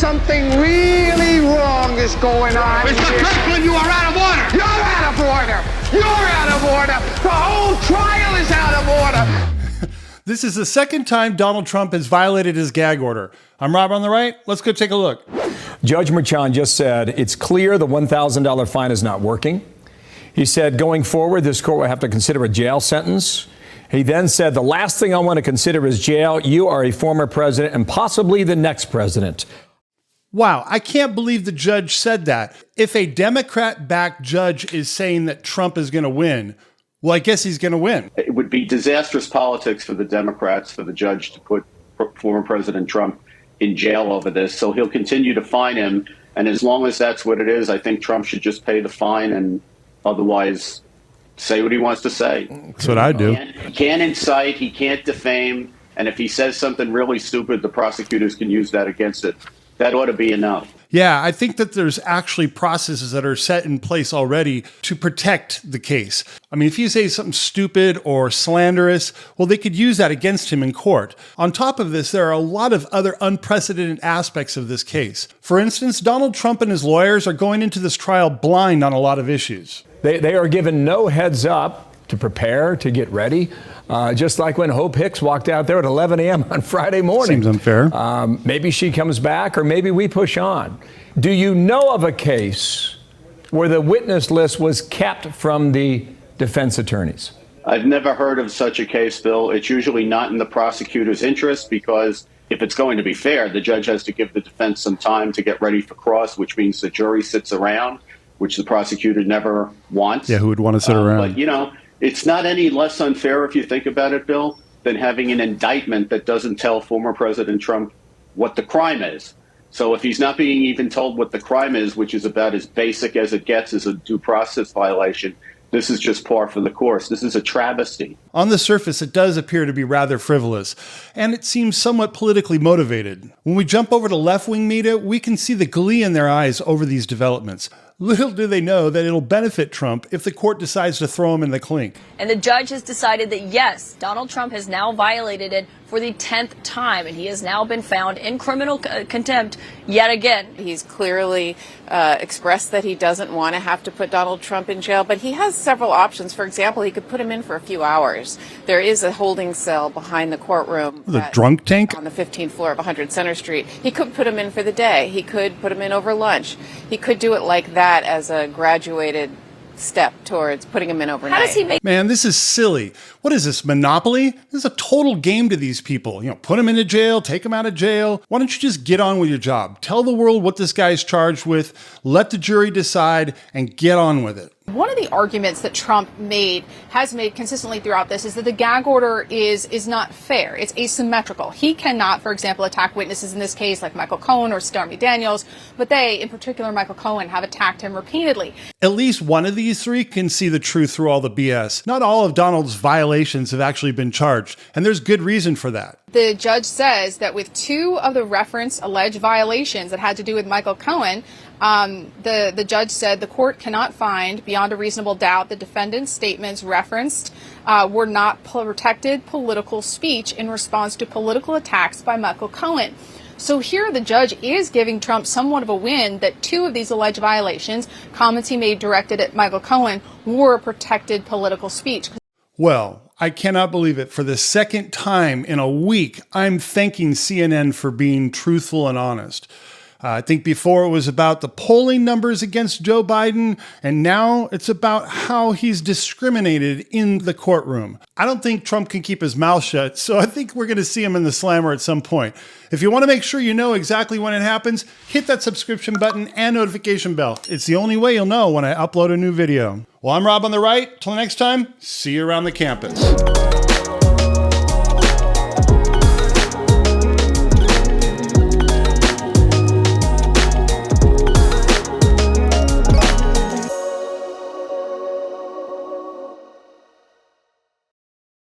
something really wrong is going on. Mr. Kirkland, you are out of order! You're out of order! You're out of order! The whole trial is out of order! This is the second time Donald Trump has violated his gag order. I'm Rob on the right. Let's go take a look. Judge Merchan just said it's clear the $1,000 fine is not working. He said going forward, this court will have to consider a jail sentence. He then said, the last thing I want to consider is jail. You are a former president and possibly the next president. Wow, I can't believe the judge said that. If a Democrat-backed judge is saying that Trump is going to win, well, I guess he's going to win. It would be disastrous politics for the Democrats, for the judge to put former President Trump in jail over this. So he'll continue to fine him. And as long as that's what it is, I think Trump should just pay the fine and otherwise say what he wants to say. That's what I do. He can't incite, he can't defame, and if he says something really stupid, the prosecutors can use that against it. That ought to be enough. Yeah, I think that there's actually processes that are set in place already to protect the case. I mean, if you say something stupid or slanderous, well, they could use that against him in court. On top of this, there are a lot of other unprecedented aspects of this case. For instance, Donald Trump and his lawyers are going into this trial blind on a lot of issues. They are given no heads up to prepare, to get ready. Just like when Hope Hicks walked out there at 11 a.m. on Friday morning. Seems unfair. Maybe she comes back or maybe we push on. Do you know of a case where the witness list was kept from the defense attorneys? I've never heard of such a case, Bill. It's usually not in the prosecutor's interest because if it's going to be fair, the judge has to give the defense some time to get ready for cross, which means the jury sits around, which the prosecutor never wants. Yeah, who would want to sit around? But, you know, it's not any less unfair, if you think about it, Bill, than having an indictment that doesn't tell former President Trump what the crime is. So if he's not being even told what the crime is, which is about as basic as it gets as a due process violation, this is just par for the course. This is a travesty. On the surface, it does appear to be rather frivolous, and it seems somewhat politically motivated. When we jump over to left-wing media, we can see the glee in their eyes over these developments. Little do they know that it'll benefit Trump if the court decides to throw him in the clink. And the judge has decided that, yes, Donald Trump has now violated it for the 10th time, and he has now been found in criminal contempt yet again. He's clearly expressed that he doesn't want to have to put Donald Trump in jail, but he has several options. For example, he could put him in for a few hours. There is a holding cell behind the courtroom. The drunk tank? On the 15th floor of 100 Center Street. He could put him in for the day. He could put him in over lunch. He could do it like that as a graduated step towards putting him in overnight. How does he make... Man, this is silly. What is this, Monopoly? This is a total game to these people. You know, put them into jail, take them out of jail. Why don't you just get on with your job? Tell the world what this guy's charged with, let the jury decide, and get on with it. One of the arguments that Trump has made consistently throughout this is that the gag order is not fair. It's asymmetrical. He cannot, for example, attack witnesses in this case like Michael Cohen or Stormy Daniels, but they, in particular Michael Cohen, have attacked him repeatedly. At least one of these three can see the truth through all the BS. Not all of Donald's violations have actually been charged, and there's good reason for that. The judge says that with two of the referenced alleged violations that had to do with Michael Cohen, the judge said the court cannot find beyond a reasonable doubt the defendant's statements referenced were not protected political speech in response to political attacks by Michael Cohen. So here the judge is giving Trump somewhat of a win that two of these alleged violations, comments he made directed at Michael Cohen, were protected political speech. Well, I cannot believe it. For the second time in a week, I'm thanking CNN for being truthful and honest. I think before it was about the polling numbers against Joe Biden, and now it's about how he's discriminated in the courtroom. I don't think Trump can keep his mouth shut, so I think we're going to see him in the slammer at some point. If you want to make sure you know exactly when it happens, hit that subscription button and notification bell. It's the only way you'll know when I upload a new video. Well, I'm Rob on the right. Till next time, see you around the campus.